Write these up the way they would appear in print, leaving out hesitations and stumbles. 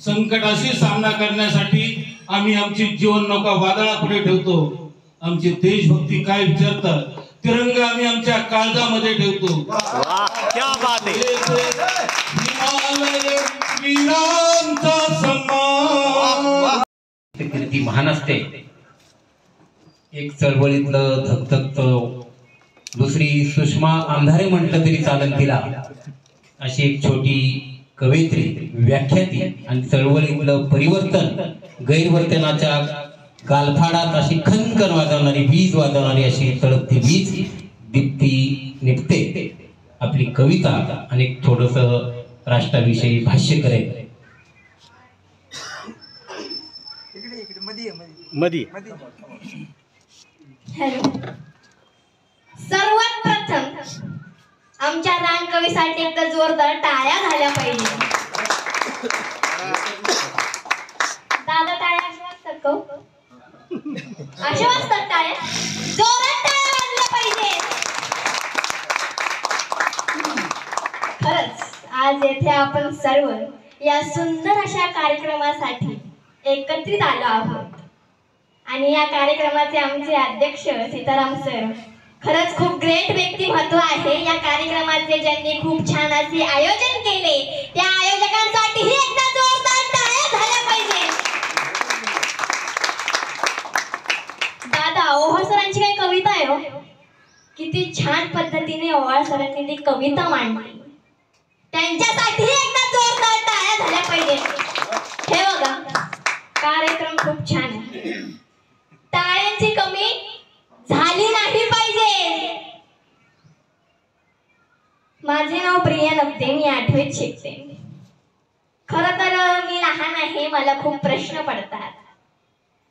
संकटाशी सामना करण्यासाठी आम्ही आमची जीवन नौका वादळापुढे ठेवतो. आमची देशभक्ती काय विचारतात, तिरंगा आम्ही आमच्या काळजामध्ये ठेवतो. क्या बात आहे. वीरांचा सन्मान. कीर्ती महान असते. एक चळवळीतलं धगधगतं, दुसरी सुषमा अंधारे म्हटलं तरी चालेल तिला, अशी एक छोटी कवयित्री, व्याख्याती आणि चळवळीतलं परिवर्तन, गैरवर्तनाच्या गालफाडात अशी खनखन वाजवणारी, वीज वाजवणारी अशी तळपती वीज दीप्ती निघते. आपली कविता आणि थोडस राष्ट्राविषयी भाष्य करेल. मधी हॅलो. सर्वात प्रथम आमच्या रानकवीसाठी एकदा जोरदार टाळ्या झाल्या पाहिजे. दादा टाळ्या अशा वाजतात का? अशा वाजतात टाळ्या? जोरात टाळ्या वाजल्या पाहिजे. खरंच आज येथे आपण सर्व या सुंदर अशा कार्यक्रमासाठी एकत्रित आलो आहोत आणि या कार्यक्रमाचे आमचे अध्यक्ष सीताराम सर खरंच खूप ग्रेट व्यक्तिमत्व आहे. या कार्यक्रमाचे ज्यांनी खूप छान असे आयोजन केले त्या आयोजकांसाठी एकदा जोरदार टाळ्या झाल्या पाहिजे. दादा ओव्हाळ सरांची काही कविता आहे हो, किती छान पद्धतीने ओव्हाळ सरांनी ती कविता मांडली. त्यांच्यासाठी एकदा जोरदार टाळ्या झाल्या पाहिजे. हे बघा कार्यक्रम खूप छान आहे, टाळ्यांची कमी झाली नाही पाहिजे. माझे नाव प्रिया नव्हते, मी 8वीत शिकते. खरं तर मी लहान आहे, मला खूप प्रश्न पडतात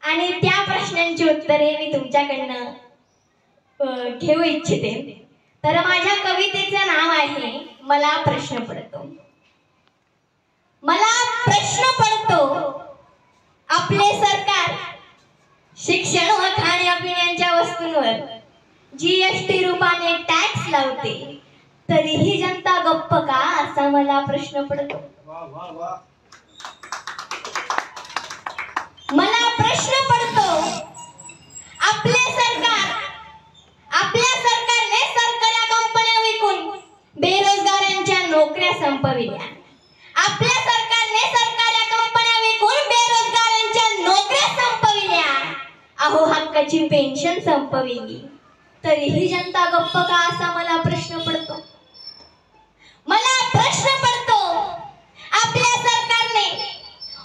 आणि त्या प्रश्नांची उत्तरे मी तुमच्याकडनं घेऊ इच्छिते. तर माझ्या कवितेचं नाव आहे मला प्रश्न पडतो. मला प्रश्न पडतो, आपले सरकार शिक्षण व खाण्यापिण्याच्या वस्तूंवर GST रूपाने टॅक्स लावते, तरीही जनता गप्प का, असा मला प्रश्न पडतो. मला प्रश्न पडतो, आपल्या सरकारने सरकारी कंपन्या विकून बेरोजगारांच्या नोकऱ्या संपविल्या. आपल्या सरकारने सरकारी कंपन्या विकून बेरोजगारांच्या नोकऱ्या संपविल्या. अहो हक्काची पेन्शन संपविली, तरीही जनता गप्प का, असा मला प्रश्न पडतो. मला प्रश्न पडतो, आपल्या सरकारने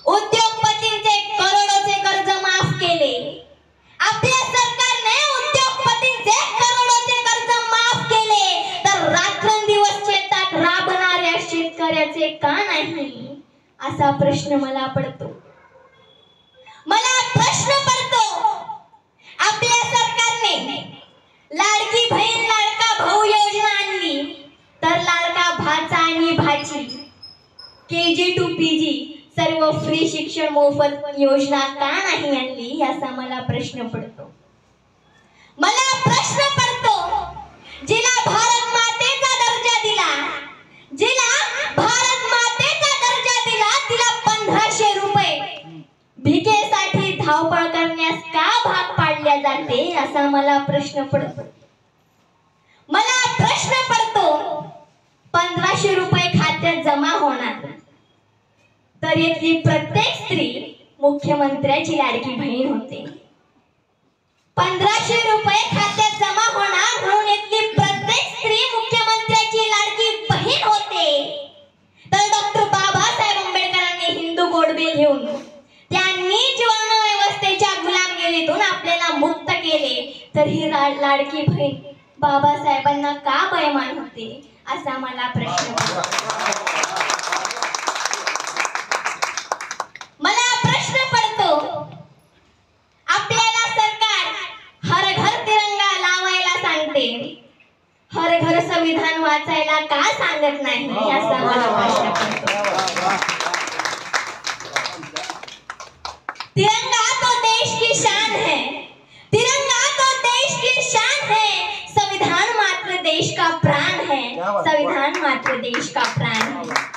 उद्योगपतींचे करोडोचे कर्ज माफ केले. आपल्या सरकारने उद्योगपतींचे करोडोचे कर्ज माफ केले, तर रात्रंदिवस शेतात राबणाऱ्या शेतकऱ्याचे का नाही, असा प्रश्न मला पडतो. मला प्रश्न पडतो, आपल्या सरकारने लाडकी बहीण लाडका भाऊ योजना आणली, तर लाडका भाचा आणि भाची KG to PG सर्व फ्री शिक्षण मोफत योजना का नाही आणली, असा मला प्रश्न पडतो. मला प्रश्न पडतो, जिला भारत मातेचा दर्जा दिला, तिला 1500 रुपये भिकेसाठी धावपळ करण्यास का भाग पाडल्या जाते, असा मला प्रश्न पडतो. मला प्रश्न पडतो, 1500 रुपये खात्यात जमा होणार, तर इथली प्रत्येक स्त्री मुख्यमंत्र्याची लाडकी बहीण होते. 1500 रुपये खात्यात जमा होणार म्हणून इथली प्रत्येक स्त्री मुख्यमंत्र्याची लाडकी बहीण होते. तर डॉक्टर बाबासाहेब आंबेडकरांनी हिंदू गोडबील घेऊन त्यांनी जीवन व्यवस्थेच्या गुलामगिरीतून आपल्याला मुक्त केले, तर ही लाडकी बहीण बाबासाहेबांना का बैमान होते, असा मला प्रश्न पडतो. मला प्रश्न पडतो, आपल्याला सरकार हर घर तिरंगा लावायला सांगते, हर घर संविधान वाचायला का सांगत नाही, असा मला प्रश्न पडतो. तिरंगा तो देश की शान है, तिरंगा तो देश की शान है, संविधान मात्र देश का प्राण है, संविधान मात्र देश का प्राण है.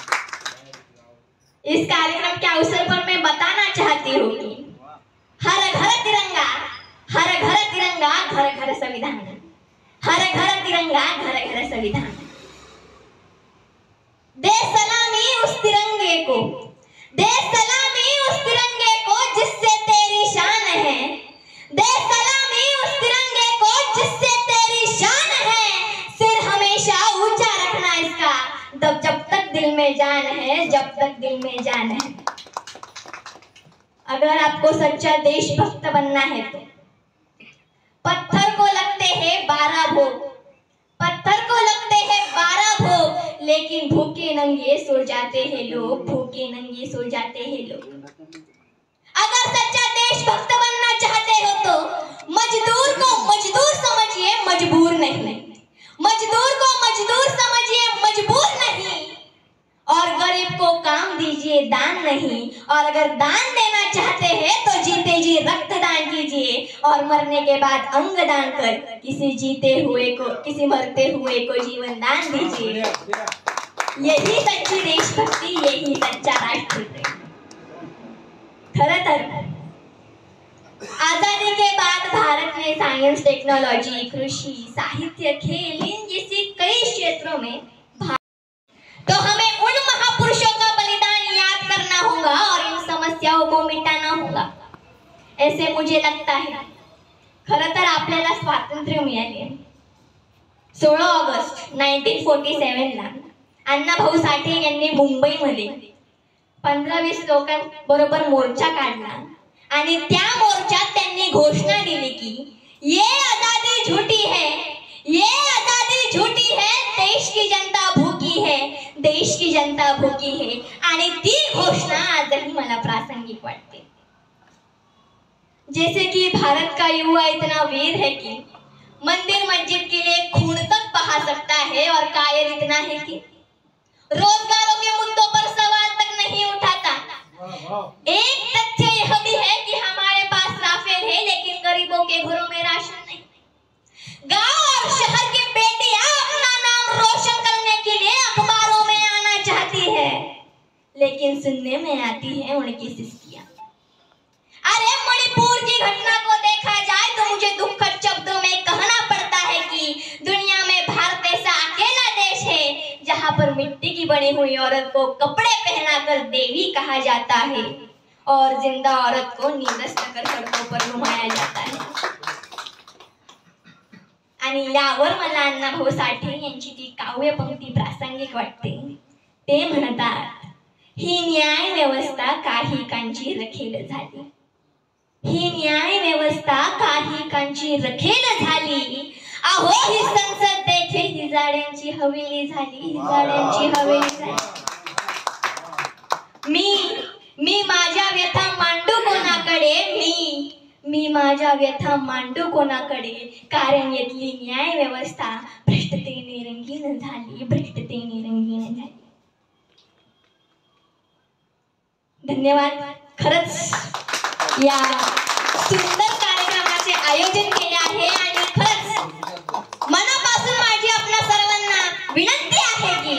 इस कार्यक्रम के अवसर पर मैं बताना चाहती हूँ कि हर घर तिरंगा, हर घर तिरंगा, घर घर संविधान, हर घर तिरंगा, घर घर संविधान। दे सलामी उस तिरंगे को, दे सलामी उस तिरंगे को जिससे तेरी शान है, दे सलामी उस तिरंगे को जिससे तेरी शान है। सिर हमेशा ऊंचा रखना इसका, जब तक दिल में जान है, जब तक दिल में जान है। अगर आपको सच्चा देशभक्त बनना है तो पत्थर को लगते हैं 12 भोग, पत्थर को लगते हैं 12 भोग, लेकिन भूखे नंगे सो जाते हैं लोग, भूखे नंगे सो जाते हैं लोग। अगर सच्चा देशभक्त बनना चाहते हो तो मजदूर को मजदूर समझिए, मजबूर नहीं। मजदूर को मजदूर समझिए, मजबूर नहीं। और गरीब को काम दीजिए, दान नहीं। और अगर दान देना चाहते हैं तो जीते जी रक्तदान कीजिए और मरने के बाद अंग दान कर किसी जीते हुए को, किसी मरते हुए को जीवन दान दीजिए। यही सच्ची देशभक्ति, यही सच्चा राष्ट्रप्रेम। खरं तर आजादी के बाद भारत ने साइंस, टेक्नोलॉजी, कृषि, साहित्य, खेल इन जैसे कई क्षेत्रों में तो हमें उन महापुरुषों का बलिदान याद करना होगा और इन समस्याओं को मिटाना होगा, ऐसे मुझे लगता है। खरं तर आपल्याला स्वातंत्र्य मिळाले 16 ऑगस्ट 1947 ला अण्णाभाऊ साठे यांनी मुंबईमध्ये 15-20 लोकांबरोबर मोर्चा काढला आणि त्या मोर्चात त्यांनी घोषणा दिली की ये आजादी झूठी है, ये आजादी झूठी है, देश की जनता भूखी है, देश की जनता भूखी है। आणि ती घोषणा आजही मला प्रासंगिक वाटते। जैसे कि भारत का युवा इतना वीर है कि मंदिर मस्जिद के लिए खून तक बहा सकता है और कायर इतना है कि रोजगारों के मुद्दों पर सवाल तक नहीं उठाता। एक तथ्य यह भी है कि हमारे पास राफेल है लेकिन गरीबों के घरों में राशन नहीं। गांव और शहर की बेटियां अपना नाम रोशन करने के लिए अखबारों में आना चाहती है, लेकिन सुनने में आती है उनकी सिस्कियां। अरे मणिपुर की घटना को देखा जाए तो मुझे दुखद शब्दों में कहना पड़ता है कि दुनिया में भारत ऐसा अकेला देश है जहां पर मिट्टी की बनी हुई औरत को कपड़े पहनाकर देवी कहा जाता है और जिंदा औरत को नीरस कर सड़कों पर घुमाया जाता है। आणि यावर मला अण्णाभाऊ साठे यांची ती काव्य पंक्ती प्रासंगिक वाटते। ते म्हणतात, ही न्याय व्यवस्था काही कांची रखेल झाली, ही न्याय व्यवस्था काही कांची रखेल झाली। अहो ही संसद देखील हिजाड्यांची हवेली झाली, हिजाड्यांची हवेली झाली। मी माझ्या व्यथा मांडू कोणाकडे, मी माझ्या व्यथा मांडू कोणाकडे, कारण यातली न्याय व्यवस्था भ्रष्टतेने रंगीन झाली, भ्रष्टतेने रंगीन झाली। धन्यवाद। खरंच या सुंदर कार्यक्रमाचे आयोजन केले आहे आणि खरंच मनापासून माझी आपल्या सर्वांना विनंती आहे की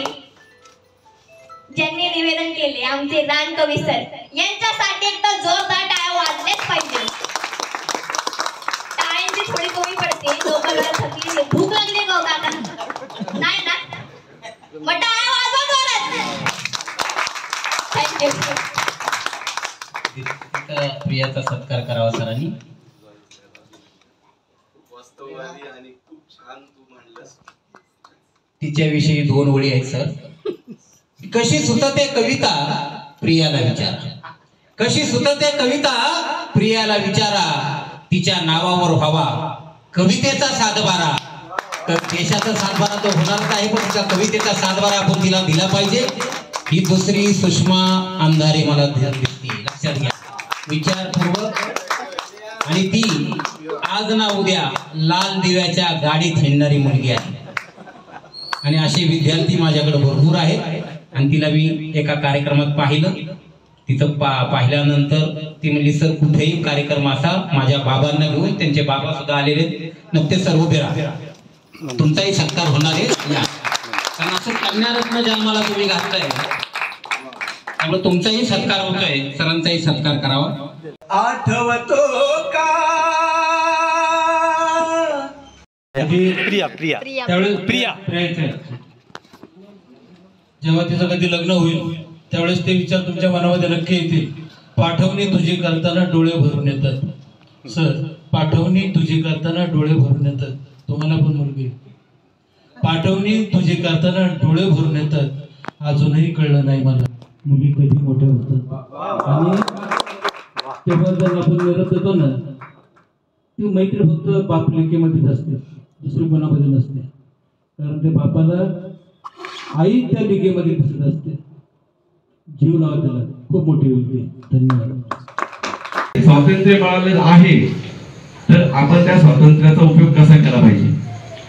ज्यांनी निवेदन केले आमचे रानकवी सर यांच्यासाठी एकदा जोरदार टाळ्या वाजल्याच पाहिजे। टाळ्यांची थोडी कमी पडते, लोकांना थकली, भूक लागली का काका? नाही ना, मग टाळ्या वाजवा जोरात। थँक्यू। प्रियाचा सत्कार करावा सरांनी। वास्तववादी आणि खूप छान तू म्हणलंस। तिच्याविषयी 2 ओळी आहेत सर। कशी सुतते कविता प्रियाला विचारा, कशी सुतते कविता प्रियाला विचारा, तिच्या नावावर व्हावा कवितेचा सातबारा। देशाचा सातबारा तो होणारच आहे, पण तिचा कवितेचा सातबारा आपण तिला दिला पाहिजे। ही दुसरी सुषमा अंधारे मला दिसते, लक्षात घ्या विचारपूर्वक। आणि ती आज ना उद्या लाल दिव्याच्या गाडीत हिंडणारी मुलगी आहे आणि असे विद्यार्थी माझ्याकडे भरपूर आहेत। आणि तिला मी एका कार्यक्रमात पाहिलं, तिथं पाहिल्यानंतर ती म्हणली सर कुठेही कार्यक्रम असा माझ्या बाबांना घेऊन, त्यांचे बाबा सुद्धा आलेले नक्ते सर उभे राहा, तुमचाही सत्कार होणार आहे या, कारण असं कन्यारत्न जन्माला तुम्ही घातलाय त्यामुळे तुमचाही सत्कार होतोय, सरांचाही सत्कार करावा. आठवतो का प्रिया प्रिया त्यावेळेस प्रिया. प्रियाचं आहे. जेव्हा तिचं कधी लग्न होईल त्यावेळेस ते विचार तुमच्या मनामध्ये नक्की येतील. पाठवणी तुझी करताना डोळे भरून येतात सर, पाठवणी तुझी करताना डोळे भरून येतात. तुम्हाला पण मुलगी, पाठवणी तुझी करताना डोळे भरून येतात. अजूनही कळलं नाही मला मुली कधी मोठ्या होतात. आणि तेव्हा जर आपण निरोप देतो ना, ती मैत्री फक्त बाप लेकीमध्येच असते, दुसरी कोणामध्ये नसते. कारण ते बापाला आई त्या लेकीमध्ये दिसत असते. जीव लावा त्याला, खूप मोठी होती. धन्यवाद. स्वातंत्र्य मिळालेलं आहे तर आपण त्या स्वातंत्र्याचा उपयोग कसा केला पाहिजे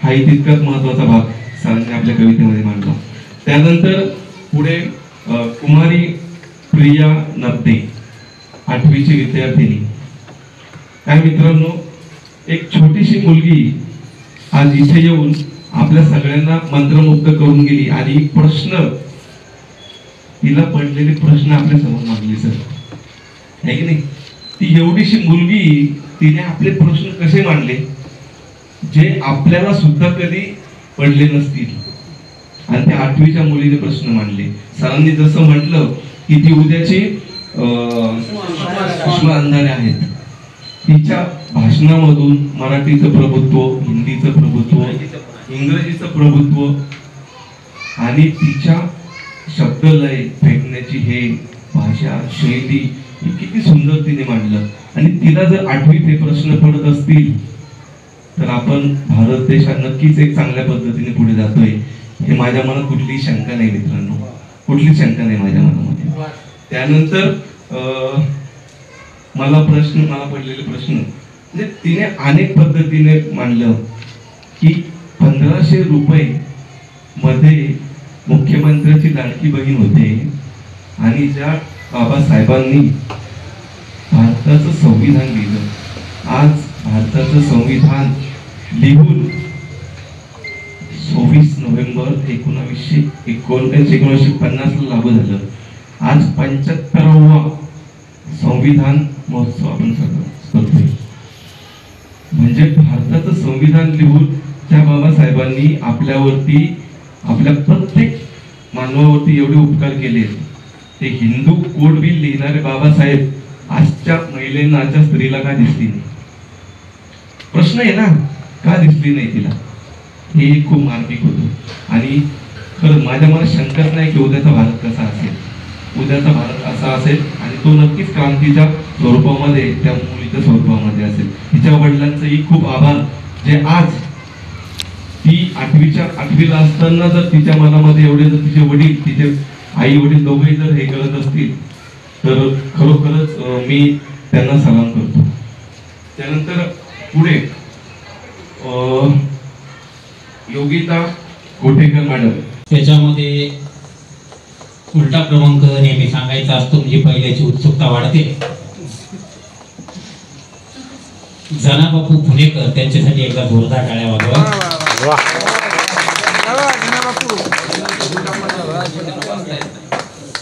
हाही तितकाच महत्वाचा भाग सरांनी आपल्या कवितेमध्ये मांडला. त्यानंतर पुढे कुमारी प्रिया नब्दे, 8वीची विद्यार्थिनी. काय मित्रांनो, एक छोटीशी मुलगी आज इथे येऊन आपल्या सगळ्यांना मंत्रमुग्ध करून गेली आणि एक प्रश्न, तिला पडलेले प्रश्न आपल्या समोर मांडले सर, आहे की नाही. ती एवढीशी मुलगी, तिने आपले प्रश्न कसे मांडले जे आपल्याला सुद्धा कधी पडले नसतील. आणि त्या 8वीच्या मुलीने प्रश्न मांडले. सरांनी जसं म्हटलं की ती उद्याची सुषमा अंधारे आहेत. तिच्या भाषणामधून मराठीचं प्रभुत्व, हिंदीचं प्रभुत्व, इंग्रजीचं प्रभुत्व आणि तिच्या शब्दलय फेकण्याची हे भाषा शैली ही किती सुंदर तिने मांडलं. आणि तिला जर 8वीत हे प्रश्न पडत असतील तर आपण भारत देश नक्कीच एक चांगल्या पद्धतीने पुढे जातोय, हे माझ्या मनात कुठलीही शंका नाही मित्रांनो, कुठलीच शंका नाही माझ्या मनामध्ये. त्यानंतर मला पडलेले प्रश्न म्हणजे तिने अनेक पद्धतीने मांडलं की 1500 रुपये मध्ये मुख्यमंत्र्याची लाडकी बहीण होते आणि ज्या बाबासाहेबांनी भारताचं संविधान लिहिलं, आज भारताचं संविधान लिहून 26 नोव्हेंबर 1950 ला लागू झालं. आज 75वा संविधान महोत्सव आपण करतोय. म्हणजे भारताचं संविधान लिहून त्या बाबासाहेबांनी आपल्यावरती, आपल्या प्रत्येक मानवावरती एवढे उपकार केले. ते हिंदू कोड बिल लिहिणारे बाबासाहेब आजच्या महिलेला, आजच्या स्त्रीला का दिसली नाही? प्रश्न आहे ना, का दिसली नाही तिला? हे खूप मार्मिक होतं. आणि खरं माझ्या मनात शंकाच नाही की उद्याचा भारत कसा असेल. उद्याचा भारत असा असेल आणि तो नक्कीच क्रांतीच्या स्वरूपामध्ये, त्या मुलीच्या स्वरूपामध्ये असेल. तिच्या वडिलांचंही खूप आभार, जे आज ती 8वीला असताना जर तिच्या मनामध्ये एवढे जर तिचे वडील, तिचे आई वडील दोघेही जर हे करत असतील तर खरोखरच मी त्यांना सलाम करतो. त्यानंतर पुढे योगिता कोठेकर मॅडम. त्याच्यामध्ये उलटा क्रमांक नेहमी सांगायचा असतो म्हणजे पहिल्याची उत्सुकता वाढते. जनाबापू पुणेकर, त्यांच्यासाठी एकदा जोरदार टाळ्या वाजवा.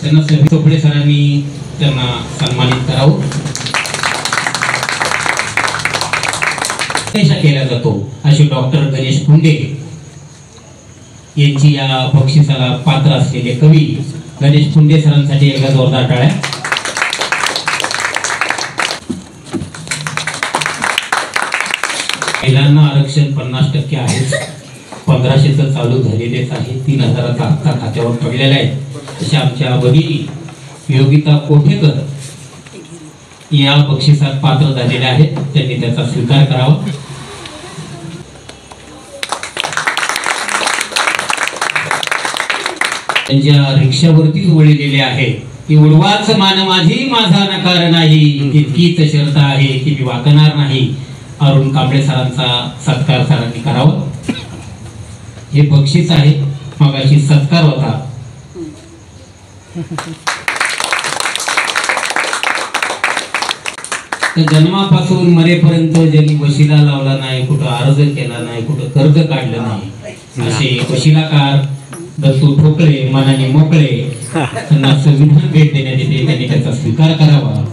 त्यांना चोपडे सरांनी त्यांना सन्मानित करावं. केला जातो अशी डॉक्टर गणेश कुंडे यांची या बक्षिसाला पात्र असलेले कवी गणेश कुंडे सरांसाठी एकदा जोरदार टाळ्या. महिलांना आरक्षण 50% आहे. 1500 चालू झालेलेच आहे. 3000चा हप्ता खात्यावर पडलेला आहे. अशा आमच्या भगिनी योगिता कोठेकर या बक्षिसात पात्र झालेल्या आहेत. त्यांनी त्याचा स्वीकार करावा. त्यांच्या रिक्षावरतीच वळलेले आहे की उडवाच मान माझी, माझा नकार नाही, तितकीच शर्त आहे की मी वाकणार नाही. अरुण कांबळे सरांचा सत्कार सरांनी करावा. हे बक्षीस आहे, मगाशी सत्कार होता. तर जन्मापासून मरेपर्यंत ज्यांनी वशिला लावला नाही, कुठं अर्ज केला नाही, कुठं कर्ज काढलं नाही, असे वशिलाकार दत्तू ठोकळे मनाने मोकळे त्यांना संविधान भेट देण्यात येते, त्यांनी त्याचा स्वीकार करावा.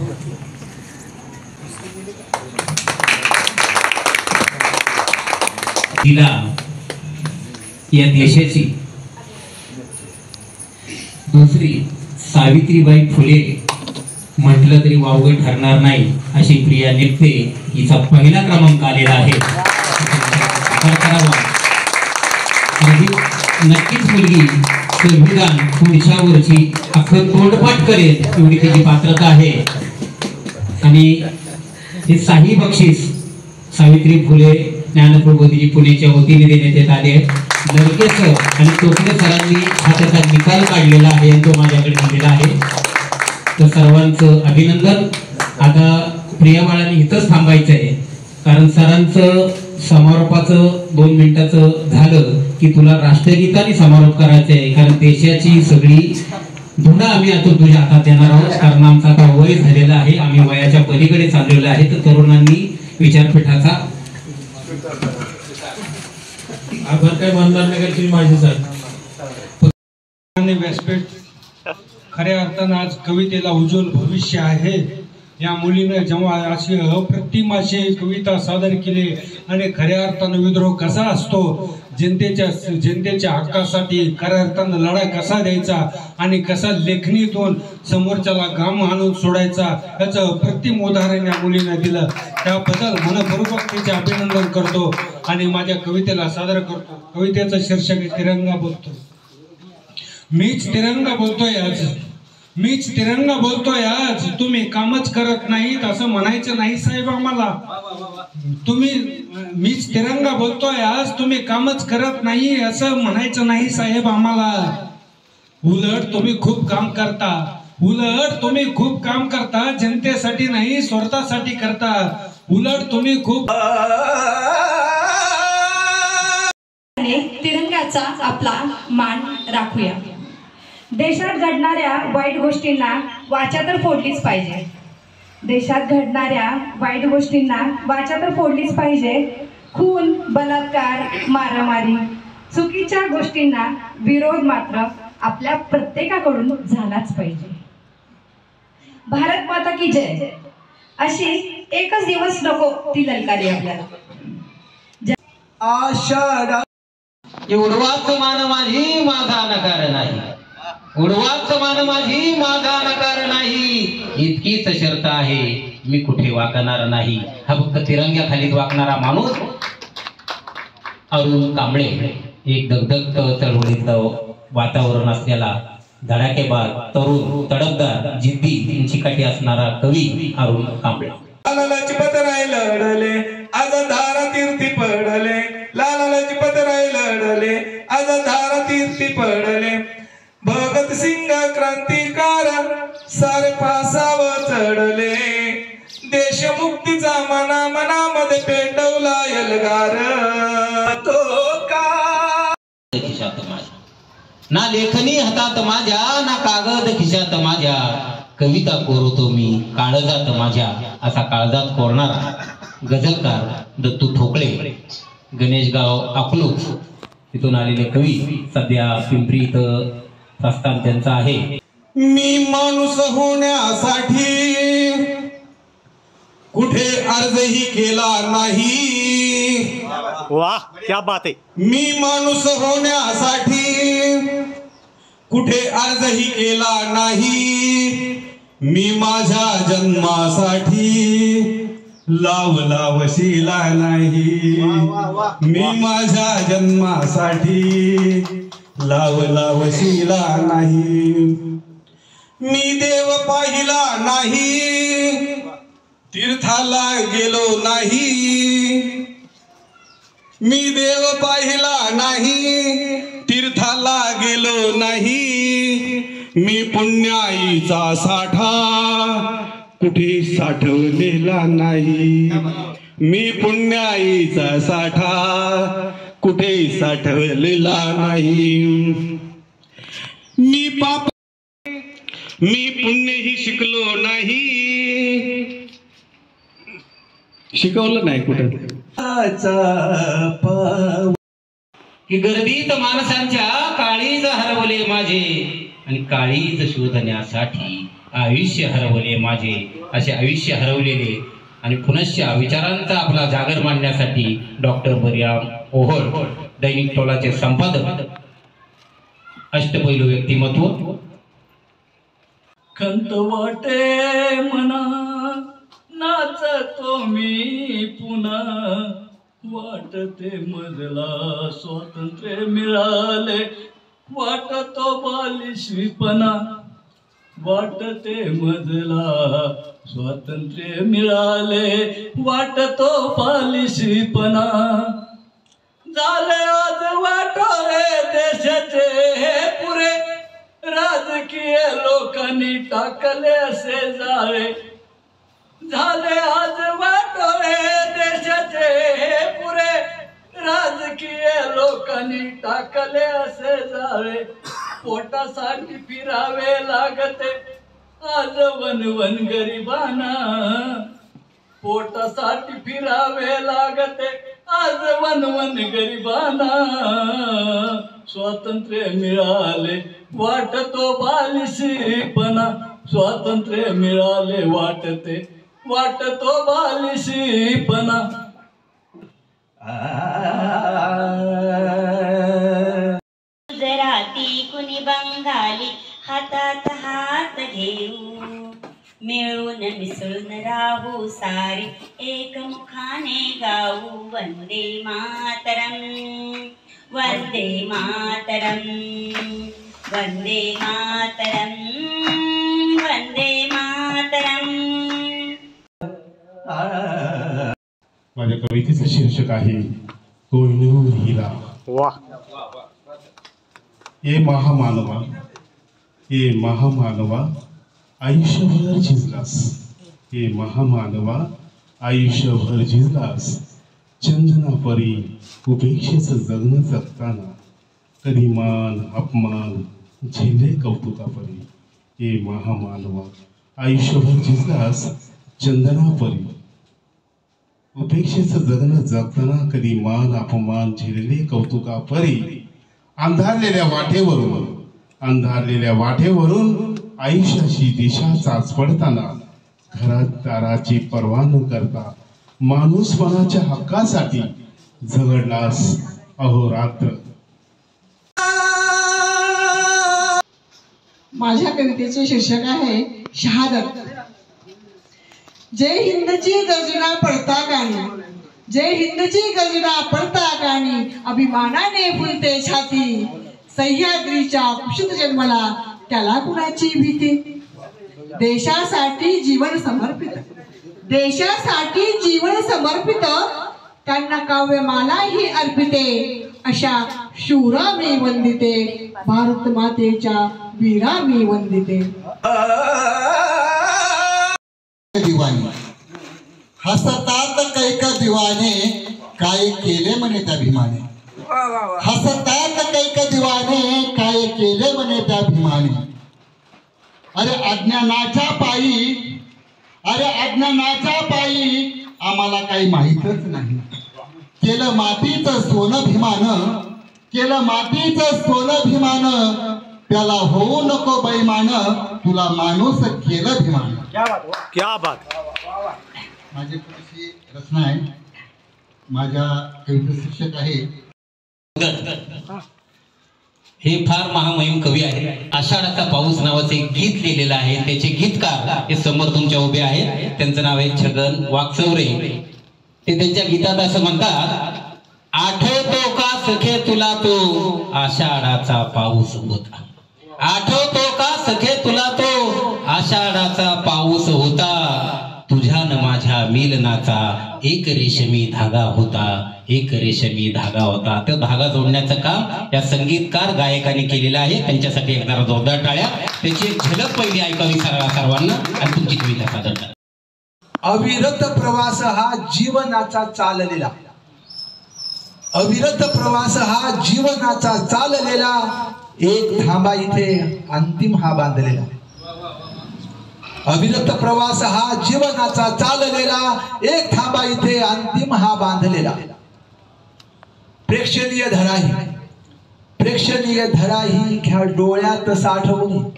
तिला या देशाची दुसरी सावित्रीबाई फुले म्हटलं तरी वावगं ठरणार नाही अशी प्रिया निकते हिचा पहिला क्रमांक आलेला आहे. नक्कीच मुलगी संविधान पुढच्या वर्षी अख्खं तोंडपाठ करेल एवढी तिची पात्रता आहे. आणि हे शाही बक्षीस सावित्री फुले ज्ञानप्रबोधिनी पुणेच्या वतीने देण्यात येत आले. लडके सर आणि टोपले सरांनी हा त्याचा निकाल काढलेला आहे आणि तो माझ्याकडे दिलेला आहे. तर सर्वांचं अभिनंदन. आता प्रिया बाळांनी इथंच थांबायचं आहे कारण सरांचं समारोपाचं 2 मिनिटाचं झालं की तुला राष्ट्रगीताने समारोप करायचं आहे. कारण देशाची सगळी धुणा आम्ही आता तुझ्या हातात देणार आहोत कारण आमचा आता वय झालेला आहे, आम्ही वयाच्या पलीकडे चाललेलो आहे. तर तरुणांनी विचारपीठाचा आभार काय मानणार नाही का तुम्ही माझे साथ. व्यासपीठ खऱ्या अर्थानं आज कवितेला उज्ज्वल भविष्य आहे. या मुलीनं जेव्हा अशी अप्रतिम अशी कविता सादर केली आणि खऱ्या अर्थानं विद्रोह कसा असतो, जनतेच्या हक्कासाठी खऱ्या अर्थानं लढा कसा द्यायचा आणि कसा लेखणीतून समोरच्याला घाम आणून सोडायचा याचं अप्रतिम उदाहरण या मुलीनं दिलं. त्याबद्दल मनपूर्वक तिचे अभिनंदन करतो आणि माझ्या कवितेला सादर करतो. कवितेचं शीर्षक आहे तिरंगा बोलतो. मीच तिरंगा बोलतोय आज, मीच तिरंगा बोलतोय आज, तुम्ही कामच करत नाहीत असं म्हणायचं नाही साहेब आम्हाला. मीच तिरंगा बोलतोय आज, तुम्ही कामच करत नाही असं म्हणायचं नाही साहेब आम्हाला. उलट तुम्ही खूप काम करता, उलट तुम्ही खूप काम करता, जनतेसाठी नाही स्वतःसाठी करता. उलट तुम्ही खूप तिरंग्याचा आपला मान राखूया. देशात घडणाऱ्या वाईट गोष्टींना वाचा तर फोडलीच पाहिजे. देशात घडणाऱ्या वाईट गोष्टींना वाचा तर फोडलीच पाहिजे. खून, बलात्कार, मारामारी, चुकीच्या गोष्टींना विरोध मात्र आपल्या प्रत्येकाकडून झालाच पाहिजे. भारत माता की जय अशी एकच दिवस नको ती ललकारी आपल्याला. उडवाच मान माझी माझा नकार नाही, उडवाच मान माझी माझा नकार नाही, इतकीच शर्त आहे मी कुठे वाकणार नाही. हा फक्त तिरंग्याखालीच वाकणारा माणूस अरुण कांबळे, एक दगदगत चळवळीचं वातावरण असलेला धडाकेबाज तरुण तडफदार जिद्दी चिकाटी असणारा कवी अरुण कांबळे. लालाची राय लढले आज धारा तीर्थी पडले, लालाची राय लढले आज धारा तीर्थी पडले. भगत सिंग क्रांतिकार सारे फासाव चढले, देशमुक्तीचा मनामध्ये पेटवला एल्गार. तो का ना लेखनी हातात माझ्या ना कागद खिशात माझ्या, कविता कोरतो मी काळजात माझ्या असा काळजात कोरणारा गझलकार दत्तू ठोकळे, गणेशगाव अकलूज तिथून आलेले कवी. सध्या पिंपरी इथं प्रस्थान त्यांचं आहे. मी माणूस होण्यासाठी कुठे अर्जही केला नाही, वाह क्या बात है. मी माणूस होण्यासाठी कुठे अर्जही केला नाही, मी माझ्या जन्मासाठी लावशिला नाही, मी माझ्या जन्मासाठी लावशिला नाही. मी देव पाहिला नाही, तीर्थाला गेलो नाही, मी देव पाहिला नाही, तीर्थाला गेलो नाही, मी पुण्याईचा साठा कुठे साठवलेला नाही, मी पुण्याईचा साठा कुठे साठवलेला नाही. मी पुण्यही शिकलो नाही, शिकवलं नाही कुठे. की गर्दीत माणसांच्या काळीज हरवले माझे आणि काळीज शोधण्यासाठी आयुष्य हरवले माझे. असे आयुष्य हरवलेले आणि पुनश्च विचारांचा आपला जागर मांडण्यासाठी डॉक्टर बरिराम ओहोळ दैनिक टोलाचे संपादक, अष्टपैलू व्यक्तिमत्व. खंत वाटे मना नाचतो मी पुन्हा, वाटते मजला स्वातंत्र्य मिळाले, वाटतो बालिशपणा, वाटते मजला स्वातंत्र्य मिळाले, वाटतो बालिशपणा. झाले आज वाटोळे देशाचे हे पुरे, राजकीय लोकांनी टाकले असे जाळे. झाले आज वाटोळे देशाचे हे पुरे, राजकीय लोकांनी टाकले असे जाळे. पोटासाठी फिरावे लागते आज वन गरिबांना, पोटासाठी फिरावे लागते आज वन गरिबांना. स्वातंत्र्य मिळाले वाटतो बालिशपणा, स्वातंत्र्य मिळाले वाटतो बालिशपणा. गुजराती कुणी बंगाली हातात हात घेऊ, मिळून मिसळून राहू सारी एकमुखाने गाऊ. वंदे मातरम वंदे मातरम वंदे मातरम वंदे मातरम. माझ्या कवितेचं शीर्षक आहे कोहिनूर हिरा. वाह. ये महामानवा आयुष्यभर झिजलास, ये महामानवा आयुष्यभर झिजलास. चंदना परी उपेक्षेचं जगणं जगताना, कधी मान अपमान झेले कौतुका परी. ये महामानवा आयुष्यभर झिजलास, चंदना परी उपेक्षेचं जगणं जगताना, कधी मान अपमान झेलले कौतुका परी. अंधारलेल्या वाटेवरून आयुष्याची दिशा चाचपडताना, घरात दाराची पर्वा न करता माणूसपणाच्या हक्कासाठी झगडलास अहोरात्र. माझ्या कवितेचे शीर्षक आहे शहादत. जय हिंदची गर्जना पडता कानी, जय हिंदची गर्जना पडता कानी, अभिमानाने फुलते छाती. सह्याद्रीच्या कुशीत जन्मला त्याला कुणाची भीती. देशासाठी जीवन समर्पित, देशासाठी जीवन समर्पित, त्यांना काव्यमालाही अर्पिते. अशा शूरा मी वंदिते, भारत मातेच्या वीरा मी वंदिते. दिवाणी हसतात कैक दिवाने, काय केले म्हणे त्या भीमाने. हसतात कैक दिवाने, काय केले म्हणे त्या भीमाने. अरे अज्ञानाच्या पायी आम्हाला काही माहीतच नाही. केलं मातीचं सोनं भीमानं, केलं मातीचं सोनं भीमानं. त्याला होऊ नको बैमान, तुला माणूस केलं भीमानं. क्या बात. माझी पुढची रचना आहे. माझ्या कवितेचं शीर्षक आहे. हे फार महामहिम कवी आहे. आषाढाचा पाऊस नावाचे एक गीत लिहिलेलं आहे. त्याचे गीतकार हे समोर तुमच्या उभे आहेत. त्यांचं नाव आहे छगन वाकचौरे. ते त्यांच्या गीतात असं म्हणतात, आठवतो का सखे तुला तो आषाढाचा पाऊस होता. आठवतो का सखे तुला तो आषाढाचा पाऊस होता. तुझ्या न माझ्या मिलनाचा एक रेशमी धागा होता, एक रेशमी धागा होता. तो धागा जोडण्याचं काम या संगीतकार गायकाने केलेलं आहे. त्यांच्यासाठी एकदा जोरदार टाळ्या. त्याची एक झलक पहिली ऐकावी सर्वांना आणि तुमची कविता सादर करा. अविरत प्रवास हा जीवनाचा चाललेला, अविरत प्रवास हा जीवनाचा चाललेला, एक थांबा इथे अंतिम हा बांधलेला. अविरत प्रवास हा जीवनाचा चाललेला, एक थांबा इथे अंतिम हा बांधलेला. प्रेक्षणीय धराही प्रेक्षणीय धरा ही ख्या डोळ्यात साठवून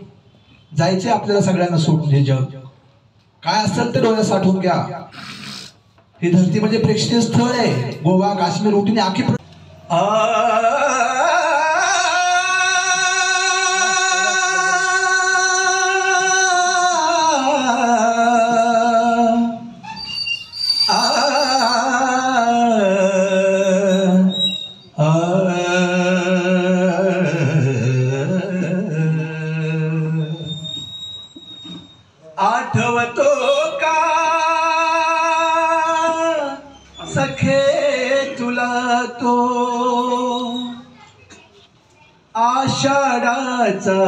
जायचे आपल्याला सगळ्यांना सोडून हे जग काय असेल ते डोळ्यात साठवून घ्या. ही धरती म्हणजे प्रेक्षणीय स्थळ आहे. गोवा काश्मीर उठून आखी आठवतो का सखे तुला तो आषाढाचा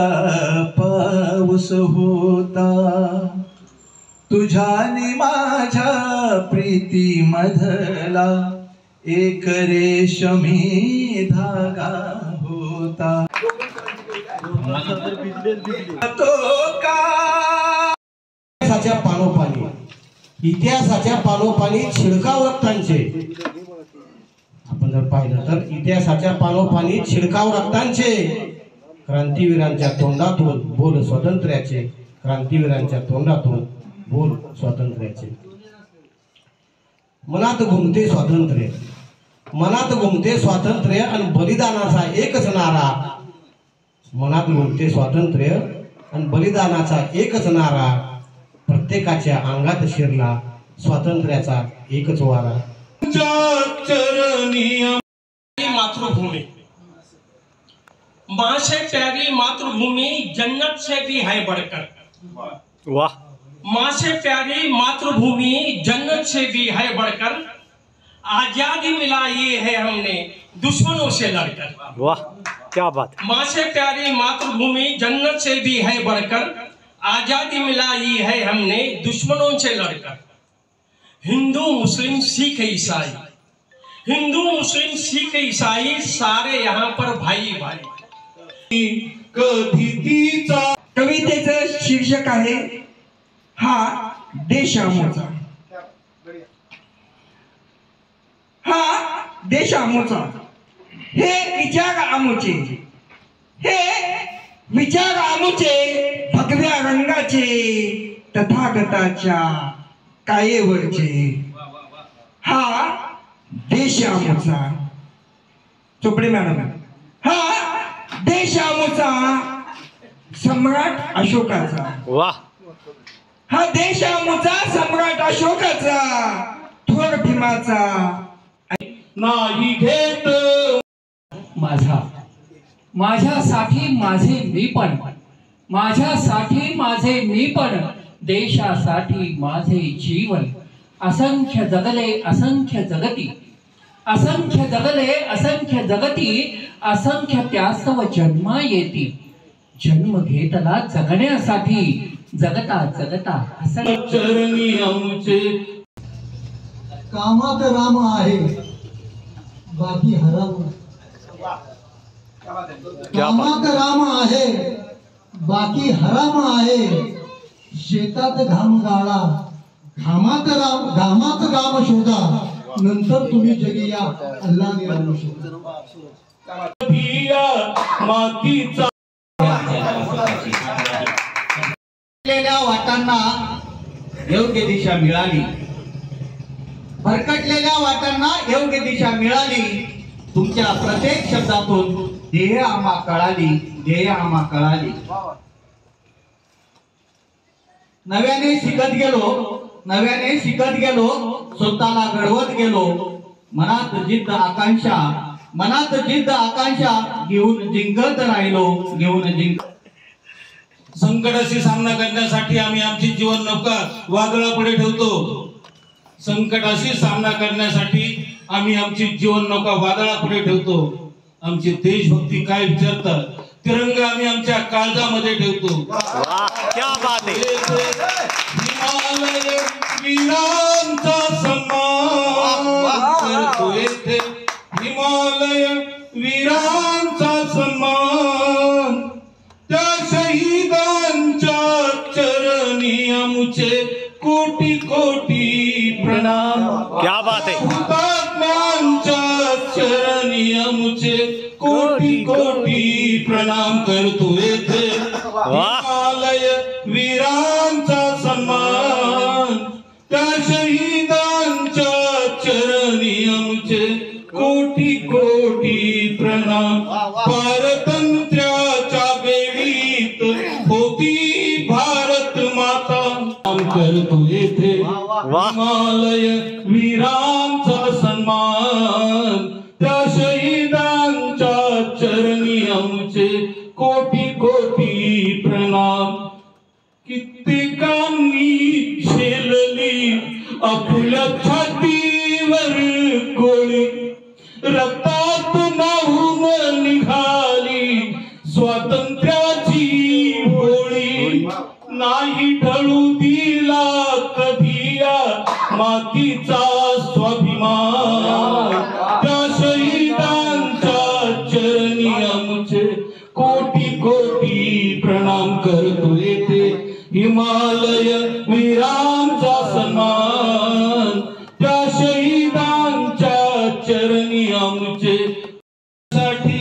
पाऊस होता तुझ्याने माझ्या प्रीती मधला एक रेशमी धागा होता तो का इतिहासाच्या पानोपानी छिडकाव रक्तांचे आपण जर पाहिलं तर इतिहासाच्या पानोपानी छिडकाव रक्तांचे क्रांतीवीरांच्या तोंडातून बोल स्वातंत्र्याचे क्रांतीवीरांच्या तोंडातून बोल स्वातंत्र्याचे मनात घुमते स्वातंत्र्य मनात घुमते स्वातंत्र्य आणि बलिदानाचा एकच नारा मनात घुमते स्वातंत्र्य आणि बलिदानाचा एकच नारा प्रत्येकाच्या अंगात शिरला स्वातंत्र्याचा एकच वारा मातृभूमि माँ से प्यारी मातृभूमि जन्नत से भी है बढ़कर वाह माँ से प्यारी मातृभूमि जन्नत से भी है बढ़कर आजादी मिला ये है हमने दुश्मनों से लड़कर वाह क्या बात माँ से प्यारी मातृभूमि जन्नत से भी है बढ़कर आजादी मिलाई है हमने दुश्मनों से लड़कर हिंदू मुस्लिम सिख ईसाई हिंदू मुस्लिम सिख ईसाई सारे यहाँ पर भाई भाई कवितेचं शीर्षक आहे हा देश आमचा हा देश आमचा हे विचार आमचे हे विचार आमचे भगव्या रंगाचे तथागताच्या कायेवरचे हा देश आमचा चोपडे मॅडम हा देश आमचा सम्राट अशोकाचा वाह हा देश आमचा सम्राट अशोकाचा थोर भीमाचा नाही घेत माझ्यासाठी माझे मीपण माझ्यासाठी माझे मीपण देशासाठी माझे जीवन असंख्य जगले असंख्य जगती असंख्य जगले असंख्य जगती असंख्य त्यास्तव जन्मा येती जन्म घेतला जगण्यासाठी जगता जगता चरणी आमचे कामात राम आहे बाकी हराम कामात राम आहे बाकी हराम आहे शेतात घाम गाळा घामात राम शोधा नंतर तुम्ही जगी या अल्लाने राम शोधा मातीचा वाटांना योग्य दिशा मिळाली भरकटलेल्या वाटांना योग्य दिशा मिळाली तुमच्या प्रत्येक शब्दातून ध्येय आम्हा कळाली ध्येय आम्हा कळाली नव्याने शिकत गेलो स्वतःला घडवत गेलो मनात जिद्द आकांक्षा घेऊन जिंकत राहिलो संकटाशी सामना करण्यासाठी आम्ही आमची जीवन नौका वादळापुढे ठेवतो संकटाशी सामना करण्यासाठी आम्ही आमची जीवन नौका वादळापुढे ठेवतो आमची देशभक्ती काय विचारतात तिरंगा आम्ही आमच्या काळजामध्ये ठेवतो क्या बात आहे हिमालय वीरांचा सन्मान करतो येथे हिमालय वीरांचा सन्मान त्या शहीदांच्या चरणी आमचे कोटी कोटी प्रणाम क्या बात आहे हुतात्म्यांच्या चरणी आमचे कोटी कोटी शहीदांच्या चरणी आमचे कोटी कोटी प्रणाम. पारतंत्र्याच्या बेडीत होती भारत माता. करतो येथे हिमालय वीरांचा सन्मान. त्या शहीदांच्या चरणी आमचे कोटी कोटी प्रणाम. कित्येकांनी झेलली आपल्या छातीवर गोळी. रक्तात न्हाऊन निघाली स्वातंत्र्याची होळी. नाही ढळू दिला कधी या मातीचा स्वाभिमान. त्या शहीदांच्या चरणी आमचे कोटी कोटी प्रणाम. करतो येथे हिमालय वीरांचा सन्मान. त्या शहीदांच्या चरणी आमचे साठी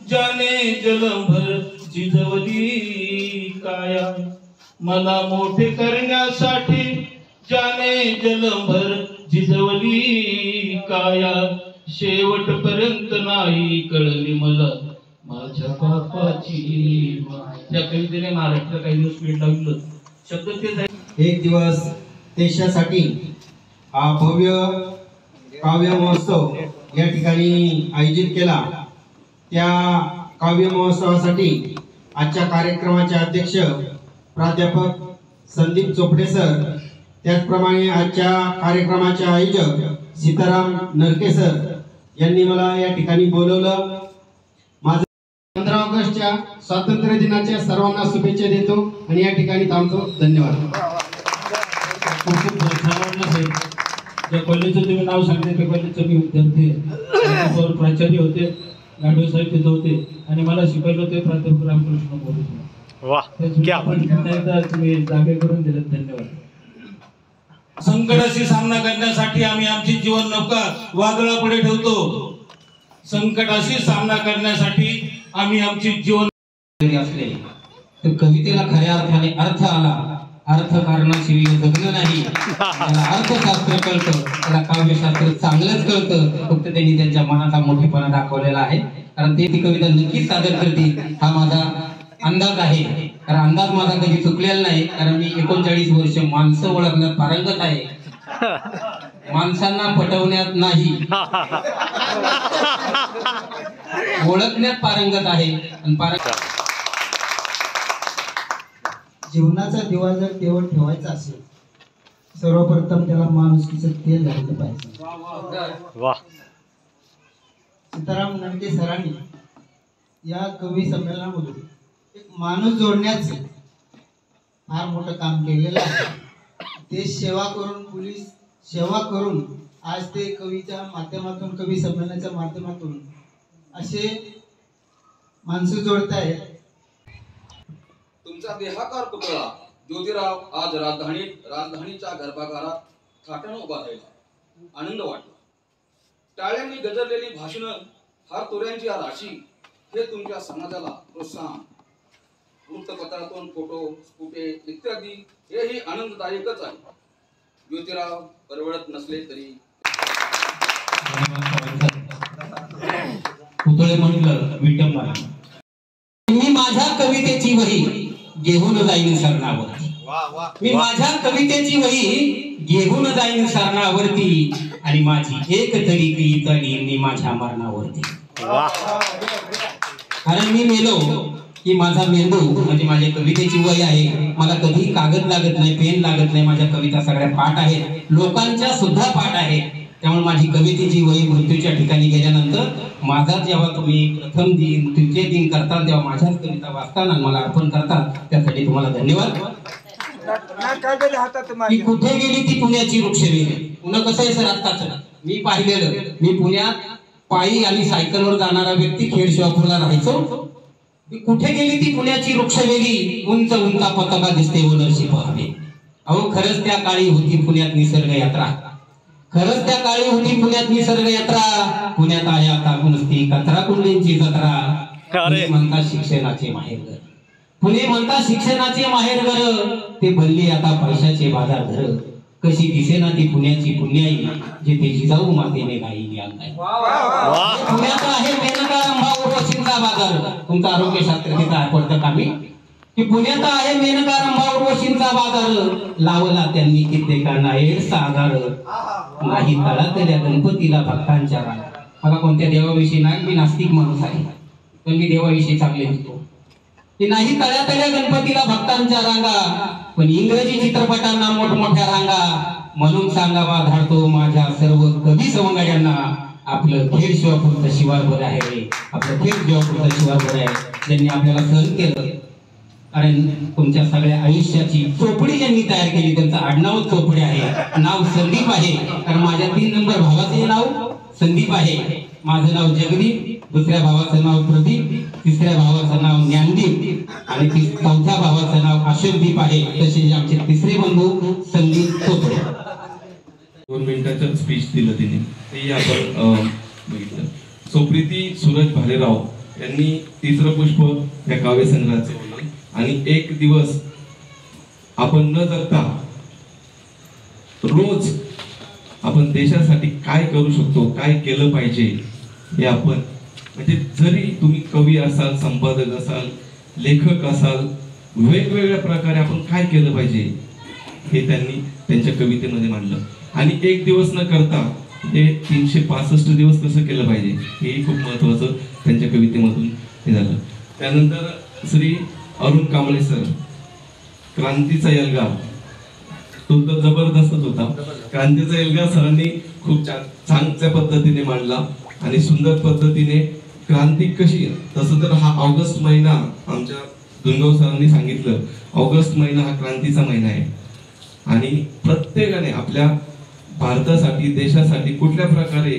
ज्याने जलभर झिजवली काया. मला मोठे करण्यासाठी ज्याने जलभर झिजवली काया. शेवटपर्यंत नाही कळली मला माझ्या बापाची. त्या कवितेने महाराष्ट्र काही दिवस वेळ लागलं. शब्द तेच आहे. एक दिवस देशासाठी हा भव्य काव्य महोत्सव या ठिकाणी आयोजित केला. त्या काव्य महोत्सवासाठी आजच्या कार्यक्रमाचे अध्यक्ष प्राध्यापक संदीप चोपडे सर, त्याचप्रमाणे आजच्या कार्यक्रमाचे आयोजक सीताराम नरके सर यांनी मला या ठिकाणी बोलवलं. माझं 15 ऑगस्टच्या स्वातंत्र्य दिनाच्या सर्वांना शुभेच्छा देतो आणि या ठिकाणी थांबतो. धन्यवाद. खूप छान वाटलं साहेब. ज्या कॉलेजचं तुम्ही नाव सांगते त्या कॉलेजचं मी विद्यार्थी आहे. प्राचार्य होते, गाडवे साहेब तिथं होते आणि मला शिकवलं होते प्राध्यापक रामकृष्ण बोलत. तुम्ही जागे करून दिलेत. धन्यवाद. संकटाशी सामना करण्यासाठी आम्ही आमची जीवन नौका वादळापुढे ठेवतो. संकटाशी सामना करण्यासाठी आम्ही आमची जीवन असले तर कवितेला खऱ्या अर्थाने अर्थ आला. अर्थकारणाशिवाय जगणं नाही. त्याला अर्थशास्त्र कळतं, त्याला काव्यशास्त्र चांगलंच कळतं. फक्त त्यांनी त्यांच्या मनाचा मोठेपणा दाखवलेला आहे. कारण ते ती कविता नक्कीच सादर करतील हा माझा अंदाज आहे. कारण अंदाज माझा कधी चुकलेला नाही. कारण मी 39 वर्ष माणसं ओळखण्यात पारंगत आहे. माणसांना पटवण्यात नाही, ओळखण्यात पारंगत आहे. जीवनाचा दिवा जर तेवढ ठेवायचा असेल, सर्वप्रथम त्याला माणुसकीचं तेल घातलं पाहिजे. सीताराम नरके सरांनी या कवी संमेलनामधून एक माणूस जोडण्याचं फार मोठं काम केलेलं आहे. देश सेवा करून, पोलीस सेवा करून आज ते कवीच्या माध्यमातून, कवी संमेलनाच्या माध्यमातून असे माणसं जोडतायत. तुमचा देहाकार पुतळा ज्योतिराव आज राजधानीच्या गर्भागारात थाटानं उभा राहिला. आनंद वाटला. टाळ्यांनी गजरलेली भाषणं, हार तोऱ्यांची राशी हे तुमच्या समाजाला प्रोत्साहन. वृत्तपत्रातून फोटो, स्फुटे इत्यादी हेही आनंददायकच आहे. ज्योतिराव परवडत नसले तरी पुतळे म्हटलं विटंबना. मी माझ्या कवितेची वही घेऊन जाईन सरणावरती. मी माझ्या कवितेची वही घेऊन जाईन सरणावरती आणि माझी एक तरी कविता मी माझ्या मरणावरती. कारण मी मेलो की माझा मेंदू म्हणजे माझ्या कवितेची वही आहे. मला कधी कागद लागत नाही, पेन लागत नाही. माझ्या कविता सगळ्या पाठ आहेत, लोकांच्या सुद्धा पाठ आहेत. त्यामुळे माझी कवितेची वही मृत्यूच्या ठिकाणी गेल्यानंतर माझा जेव्हा तुम्ही प्रथम दिन, तृतीय दिन करता तेव्हा माझ्याच कविता वाचताना मला अर्पण करता, त्यासाठी तुम्हाला धन्यवाद. मी कुठे गेली ती पुण्याची वृक्षवेली. पुन्हा कसं आहे सर, आत्ताच मी पाहिलेलं, मी पुण्यात पायी आणि सायकलवर जाणारा व्यक्ती खेड शिवापूरला राहायचो. कुठे गेली ती पुण्याची वृक्षवेली, उंच उंचा पताका दिसते व नरशी पहावे. अहो खरंच त्या काळी होती पुण्यात निसर्ग यात्रा. खरंच त्या काळी होती पुण्यात निसर्ग यात्रा. पुण्यात आहे आता नुसती कचरा कुंडींची जत्रा. पुणे म्हणतात शिक्षणाचे माहेरघर. पुणे म्हणतात शिक्षणाचे माहेरघर. ते भरली आता पैशाचे बाजार घर. कशी दिसेना ती पुण्याची पुण्याई जिथे जिजाऊ मातेने गायली अंगाई. पुण्यात आहे मेनका रंभा उर्वशींचा बाजार. तुमचं आरोग्यशास्त्र तिथं पडतं कामी की पुण्यात आहे मेनका रंभा उर्वशींचा बाजार. लावला त्यांनी कित्येकांना एक सागर. नाही तळातल्या गणपतीला भक्तांच्या रांगा. मला कोणत्या देवाविषयी नाही, मी नास्तिक माणूस आहे पण मी देवाविषयी चांगले म्हणतो की नाही तळ्यातल्या गणपतीला भक्तांच्या रांगा, पण इंग्रजी चित्रपटांना मोठमोठ्या रांगा. म्हणून सांगावा धाडतो माझ्या सर्व कवी सवंगड्यांना, आपलं थेट शिवापुरतं शिवार बरं आहे रे, आपलं थेट शिवापुरतं शिवार बरं आहे. ज्यांनी आपल्याला सहन केलं, कारण तुमच्या सगळ्या आयुष्याची चोपडी ज्यांनी तयार केली त्यांचं आडनाव चोपडे आहे, नाव संदीप आहे. कारण माझ्या 3 नंबर भावाचे नाव संदीप आहे, माझं नाव जगदीप, दुसऱ्या भावाचं नाव प्रदीप, तिसऱ्या भावाचं नाव ज्ञानदीप आणि 4थ्या भावाचं नाव अशोकदीप आहे. तसेच आमचे तिसरे बंधू संदीप चोपडे. 2 मिनिटाचं स्पीच दिलं तिने, ते आपण बघितलं. सोप्रीती सूरज भालेराव यांनी तिसरं पुष्प या काव्यसंग्रहाचं बोललं. आणि एक दिवस आपण न जगता रोज आपण देशासाठी काय करू शकतो, काय केलं पाहिजे हे आपण, म्हणजे जरी तुम्ही कवी असाल, संपादक असाल, लेखक असाल, वेगवेगळ्या प्रकारे आपण काय केलं पाहिजे हे त्यांनी त्यांच्या कवितेमध्ये मांडलं. आणि एक दिवस न करता हे 365 दिवस कसं केलं पाहिजे हे खूप महत्वाचं त्यांच्या कवितेमधून हे झालं. त्यानंतर श्री अरुण कांबळे सर, क्रांतीचा एल्गार, तो तर जबरदस्तच होता. क्रांतीचा एल्गार सरांनी खूप चांगल्या पद्धतीने मांडला आणि सुंदर पद्धतीने क्रांती कशी. तसं तर हा ऑगस्ट महिना आमच्या दुनगाव सरांनी सांगितलं, ऑगस्ट महिना हा क्रांतीचा महिना आहे आणि प्रत्येकाने आपल्या भारतासाठी, देशासाठी कुठल्या प्रकारे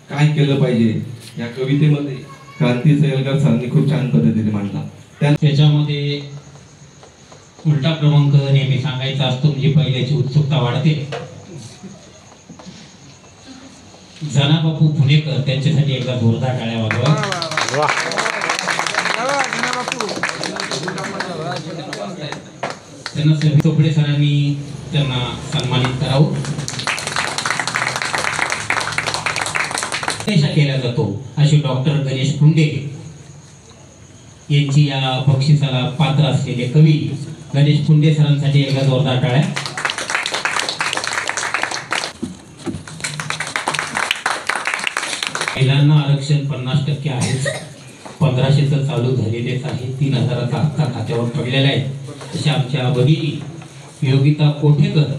काय केलं पाहिजे या कवितेमध्ये क्रांतीचा एल्गार सरांनी खूप छान पद्धतीने मांडला. त्याच्यामध्ये उलटा क्रमांक नेहमी सांगायचा असतो म्हणजे पहिल्याची उत्सुकता वाढते. जनाबापू पुणेकर त्यांच्यासाठी एकदा जोरदार टाळ्या वाजवा. त्यांना चोपडे सरांनी त्यांना सन्मानित करावं. केला जातो असे डॉक्टर गणेश पुंडे यांची या बक्षिसाला पात्र असलेले कवी गणेश पुंडे सरांसाठी एकदा जोरदार टाळ्या. महिलांना आरक्षण 50% आहेच, 1500चं चालू झालेलेच आहे, 3000चा हप्ता खात्यावर पडलेला आहे. अशा आमच्या भगिनी योगिता कोठेकर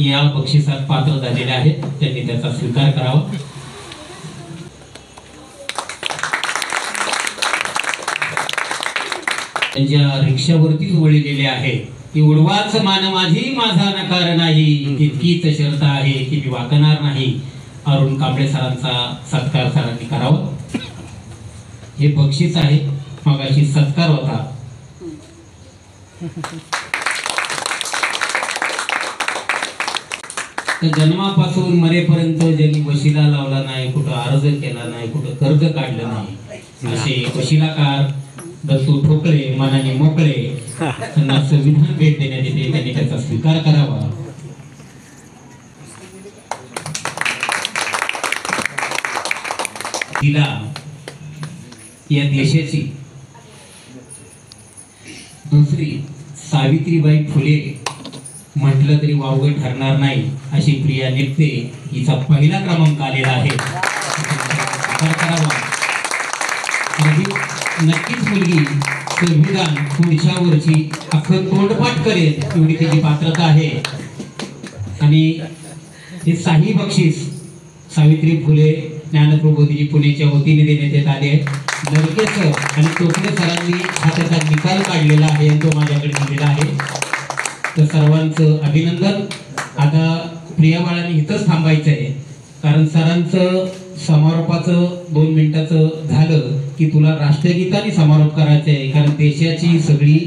या बक्षिसात पात्र झालेल्या आहेत, त्यांनी त्याचा स्वीकार करावा. त्यांच्या रिक्षावरतीच वळलेले आहे की उडवाच मान माझी माझा नकार नाही, इतकीच शर्त आहे की मी वाकणार नाही. अरुण कांबळे सरांचा सत्कार सरांनी करावा. हे बक्षीस आहे, मगाशी सत्कार होता. तर जन्मापासून मरेपर्यंत ज्यांनी वशिला लावला नाही, कुठं अर्ज केला नाही, कुठं कर्ज काढलं नाही, असे वशिलाकार दत्तू ठोकळे मनाने मोकळे त्यांना संविधान भेट देण्यात येते, त्यांनी त्याचा स्वीकार करावा. तिला या देशाची दुसरी सावित्रीबाई फुले म्हटलं तरी वावगं ठरणार नाही अशी प्रिया निकते हिचा पहिला क्रमांक आलेला आहे. नक्कीच मुलगी संविधान पुढच्या वर्षी अख्खं तोंडपाठ करेल एवढी तिची पात्रता आहे. आणि हे शाही बक्षीस सावित्री फुले ज्ञानप्रबोधिनी पुणेच्या वतीने देण्यात येत आले. नरके सर आणि टोपले सरांनी हा त्याचा निकाल काढलेला आहे, तो माझ्याकडे दिलेला आहे. तर सर्वांचं अभिनंदन. आता प्रिया बाळांनी इथंच थांबायचं आहे, कारण सरांचं समारोपाचं 2 मिनिटाचं झालं की तुला राष्ट्रगीताने समारोप करायचं आहे, कारण देशाची सगळी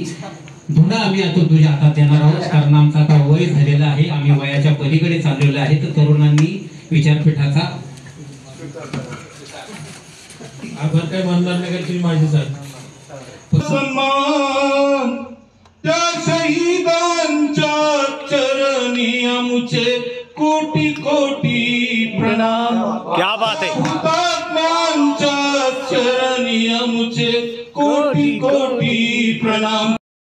धुरा आम्ही आता तुझ्या हातात देणार आहोत. कारण आमचा आता वय झालेला आहे, आम्ही वयाच्या पलीकडे चाललेलो आहे. तर तरुणांनी विचारपीठाचा आभार काय मानणार नाही का माझी साथ. सन्मान त्या शहीदांच्या चरणी आमुचे कोटी कोटी प्रणाम. क्या बात है. हुतात्म्यांच्या चरणी आमुचे कोटी कोटी प्रणाम.